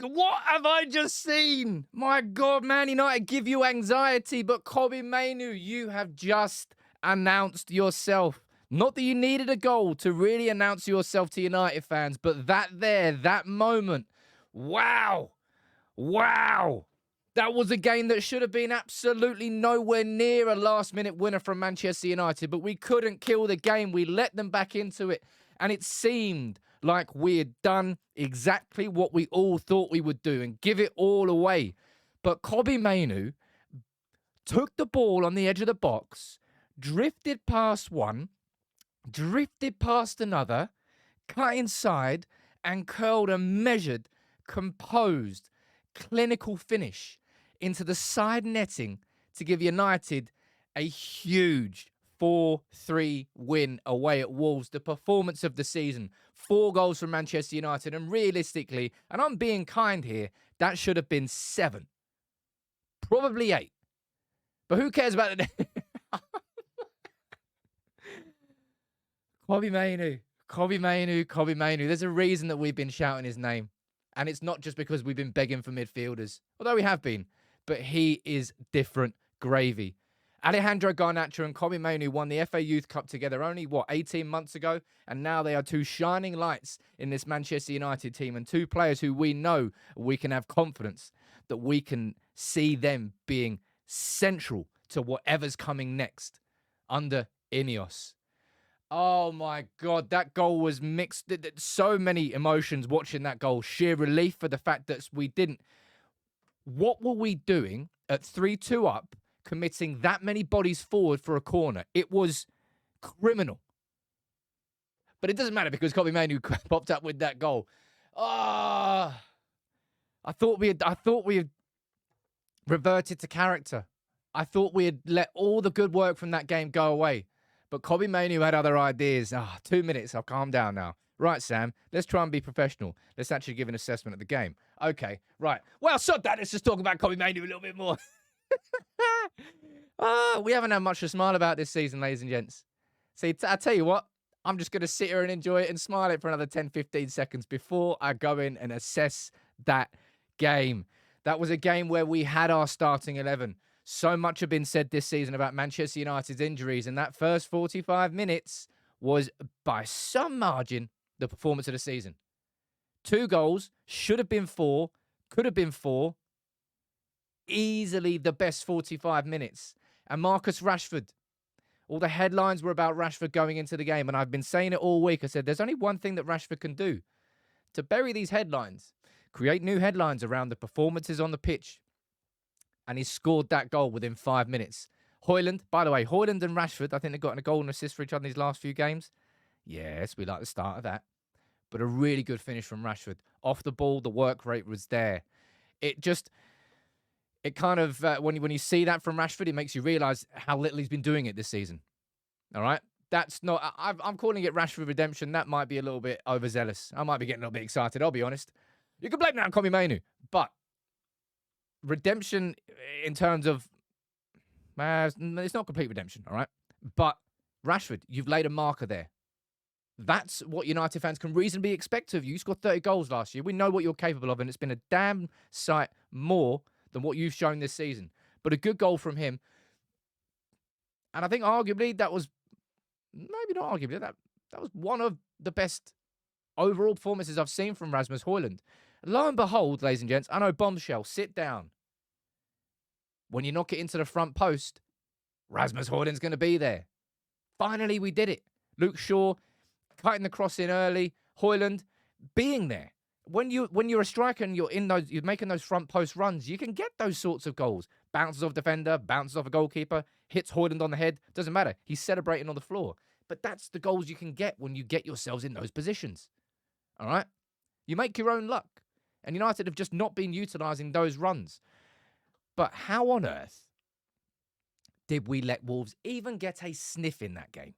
What have I just seen? My God, Man United give you anxiety, but Kobbie Mainoo, you have just announced yourself. Not that you needed a goal to really announce yourself to United fans, but that moment, wow. Wow. That was a game that should have been absolutely nowhere near a last-minute winner from Manchester United, but we couldn't kill the game. We let them back into it, and it seemed like we had done exactly what we all thought we would do and give it all away. But Kobbie Mainoo took the ball on the edge of the box, drifted past one, drifted past another, cut inside, and curled a measured, composed, clinical finish into the side netting to give United a huge 4-3 win away at Wolves. The performance of the season. 4 goals from Manchester United. And realistically, and I'm being kind here, that should have been 7. Probably 8. But who cares about the... Kobbie Mainoo. Kobbie Mainoo. Kobbie Mainoo. There's a reason that we've been shouting his name. And it's not just because we've been begging for midfielders. Although we have been. But he is different gravy. Alejandro Garnacho and Kobbie Mainoo won the FA Youth Cup together only, 18 months ago? And now they are 2 shining lights in this Manchester United team and 2 players who we know we can have confidence that we can see them being central to whatever's coming next under Ineos. Oh, my God. That goal was mixed. So many emotions watching that goal. Sheer relief for the fact that we didn't. What were we doing at 3-2 up, committing that many bodies forward for a corner? It was criminal. But it doesn't matter because Kobbie Mainoo popped up with that goal. I thought we had reverted to character. I thought we had let all the good work from that game go away. But Kobbie Mainoo had other ideas. 2 minutes. I'll calm down now. Right, Sam, let's try and be professional. Let's actually give an assessment of the game. Okay, right. Well, sod that. Let's just talk about Kobbie Mainoo a little bit more. We haven't had much to smile about this season, ladies and gents. See, I tell you what, I'm just going to sit here and enjoy it and smile it for another 10, 15 seconds before I go in and assess that game. That was a game where we had our starting 11. So much had been said this season about Manchester United's injuries, and that first 45 minutes was, by some margin, the performance of the season. 2 goals, should have been 4, could have been 4. Easily the best 45 minutes. And Marcus Rashford. All the headlines were about Rashford going into the game, and I've been saying it all week. I said, there's only one thing that Rashford can do. To bury these headlines, create new headlines around the performances on the pitch. And he scored that goal within 5 minutes. Højlund, by the way, Højlund and Rashford, I think they've gotten a goal and assist for each other in these last few games. Yes, we like the start of that. But a really good finish from Rashford. Off the ball, the work rate was there. It kind of, when you see that from Rashford, it makes you realise how little he's been doing it this season. All right? That's not, I'm calling it Rashford redemption. That might be a little bit overzealous. I might be getting a little bit excited, I'll be honest. You can blame that on Kobbie Mainoo. But redemption in terms of, it's not complete redemption, all right? But Rashford, you've laid a marker there. That's what United fans can reasonably expect of you. You scored 30 goals last year. We know what you're capable of, and it's been a damn sight more than what you've shown this season. But a good goal from him. And I think arguably that was, maybe not arguably, that was one of the best overall performances I've seen from Rasmus Højlund. Lo and behold, ladies and gents, I know bombshell, sit down. When you knock it into the front post, Rasmus Højlund's going to be there. Finally, we did it. Luke Shaw cutting the cross in early. Højlund being there. When you're a striker and you're making those front post runs, you can get those sorts of goals. Bounces off defender, bounces off a goalkeeper, hits Højlund on the head. Doesn't matter. He's celebrating on the floor. But that's the goals you can get when you get yourselves in those positions. All right? You make your own luck. And United have just not been utilising those runs. But how on earth did we let Wolves even get a sniff in that game?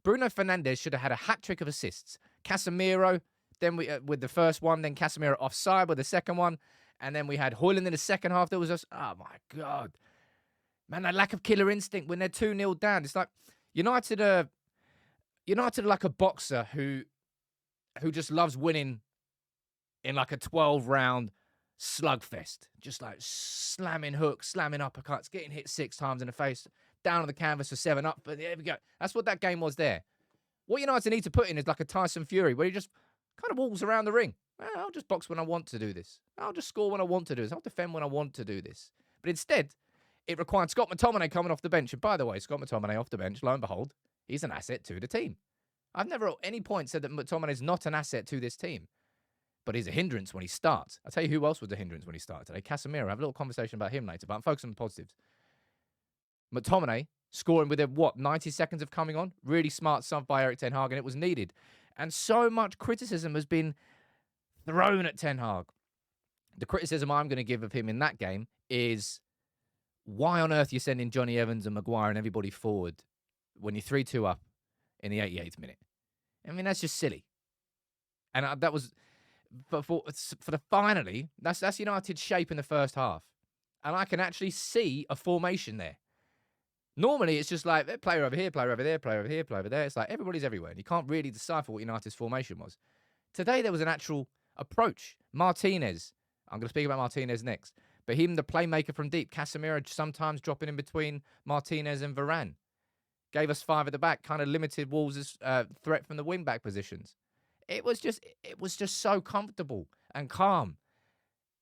Bruno Fernandes should have had a hat-trick of assists. Casemiro, then we with the first one, then Casemiro offside with the second one, and then we had Højlund in the second half. There was just, oh my God. Man, that lack of killer instinct when they're 2-0 down. It's like United are like a boxer who just loves winning in like a 12-round slugfest. Just like slamming hooks, slamming uppercuts, getting hit 6 times in the face, down on the canvas for 7 up. But there we go. That's what that game was there. What United need to put in is like a Tyson Fury, where he just kind of walks around the ring. I'll just box when I want to do this. I'll just score when I want to do this. I'll defend when I want to do this. But instead, it required Scott McTominay coming off the bench. And by the way, Scott McTominay off the bench, lo and behold, he's an asset to the team. I've never at any point said that McTominay is not an asset to this team, but he's a hindrance when he starts. I'll tell you who else was a hindrance when he started today. Casemiro. I have a little conversation about him later, but I'm focusing on the positives. McTominay scoring within, 90 seconds of coming on? Really smart stuff by Erik Ten Hag, and it was needed. And so much criticism has been thrown at Ten Hag. The criticism I'm going to give of him in that game is, why on earth you're sending Johnny Evans and Maguire and everybody forward when you're 3-2 up in the 88th minute? I mean, that's just silly. And that was, for the finally, that's United's shape in the first half. And I can actually see a formation there. Normally, it's just like, player over here, player over there, player over here, player over there. It's like everybody's everywhere. And you can't really decipher what United's formation was. Today, there was an actual approach. Martinez. I'm going to speak about Martinez next. But him, the playmaker from deep. Casemiro sometimes dropping in between Martinez and Varane. Gave us 5 at the back. Kind of limited Wolves' threat from the wing-back positions. It was just so comfortable and calm.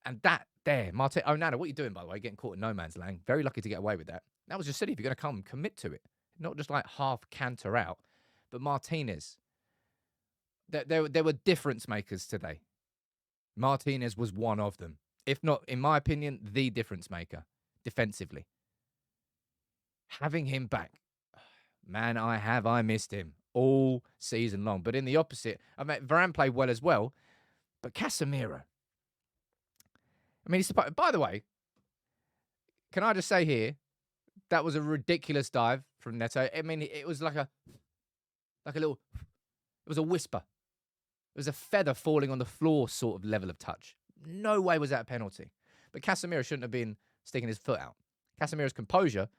And that there. Oh, Nana, what are you doing, by the way? Getting caught in no man's land. Very lucky to get away with that. That was just silly. If you're going to come and commit to it. Not just like half canter out. But Martinez. There were difference makers today. Martinez was one of them. If not, in my opinion, the difference maker. Defensively. Having him back. Man, I missed him all season long. But in the opposite, I mean, Varane played well as well. But Casemiro. I mean, by the way, can I just say here, that was a ridiculous dive from Neto. I mean, it was like a little, it was a whisper. It was a feather falling on the floor sort of level of touch. No way was that a penalty. But Casemiro shouldn't have been sticking his foot out. Casemiro's composure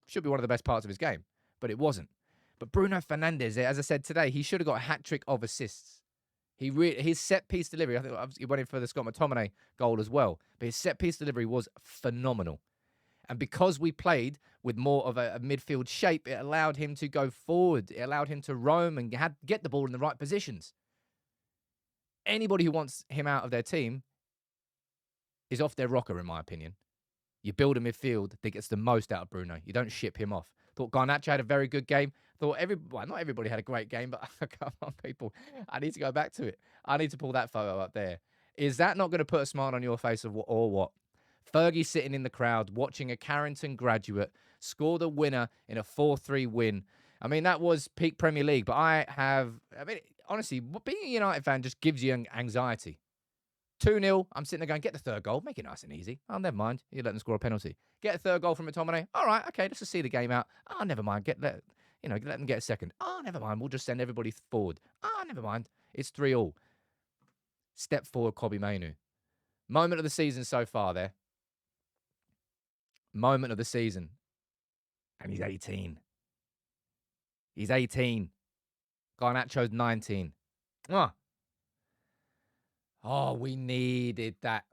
should be one of the best parts of his game, but it wasn't. But Bruno Fernandes, as I said today, he should have got a hat-trick of assists. His set-piece delivery, I think he went in for the Scott McTominay goal as well, but his set-piece delivery was phenomenal. And because we played with more of a midfield shape, it allowed him to go forward. It allowed him to roam and get the ball in the right positions. Anybody who wants him out of their team is off their rocker, in my opinion. You build a midfield that gets the most out of Bruno. You don't ship him off. Thought Garnacho had a very good game. Thought not everybody had a great game, but come on, people. I need to go back to it. I need to pull that photo up there. Is that not going to put a smile on your face or what? Fergie sitting in the crowd watching a Carrington graduate score the winner in a 4-3 win. I mean, that was peak Premier League, but honestly, being a United fan just gives you anxiety. 2-0, I'm sitting there going, get the third goal. Make it nice and easy. Oh, never mind. You let them score a penalty. Get a third goal from McTominay. All right, okay, let's just see the game out. Oh, never mind. Let them get a second. Oh, never mind. We'll just send everybody forward. Oh, never mind. It's 3-3. Step forward, Kobbie Mainoo. Moment of the season so far there. Moment of the season. And he's 18. He's 18. Garnacho's 19. Oh, we needed that.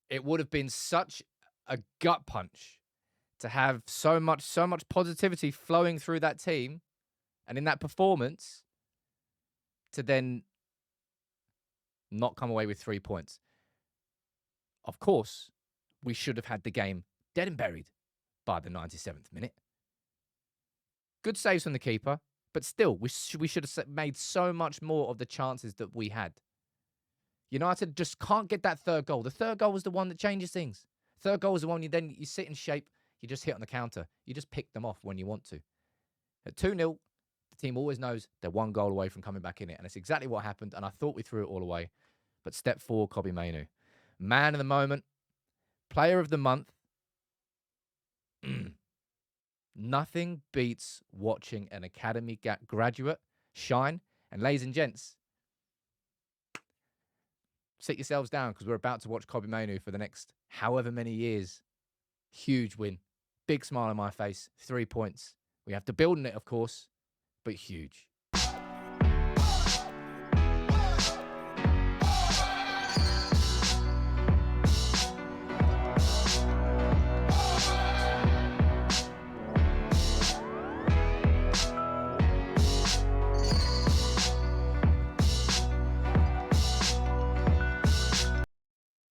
It would have been such a gut punch to have so much positivity flowing through that team and in that performance to then not come away with 3 points. Of course, we should have had the game dead and buried by the 97th minute. Good saves from the keeper, but still, we should have made so much more of the chances that we had. United just can't get that third goal. The third goal was the one that changes things. Third goal is the one you sit in shape, you just hit on the counter. You just pick them off when you want to. At 2-0, the team always knows they're 1 goal away from coming back in it. And it's exactly what happened. And I thought we threw it all away. But step forward, Kobbie Mainoo. Man of the moment. Player of the month. Nothing beats watching an academy graduate shine. And ladies and gents, sit yourselves down because we're about to watch Kobbie Mainoo for the next however many years. Huge win. Big smile on my face. 3 points. We have to build on it, of course, but huge.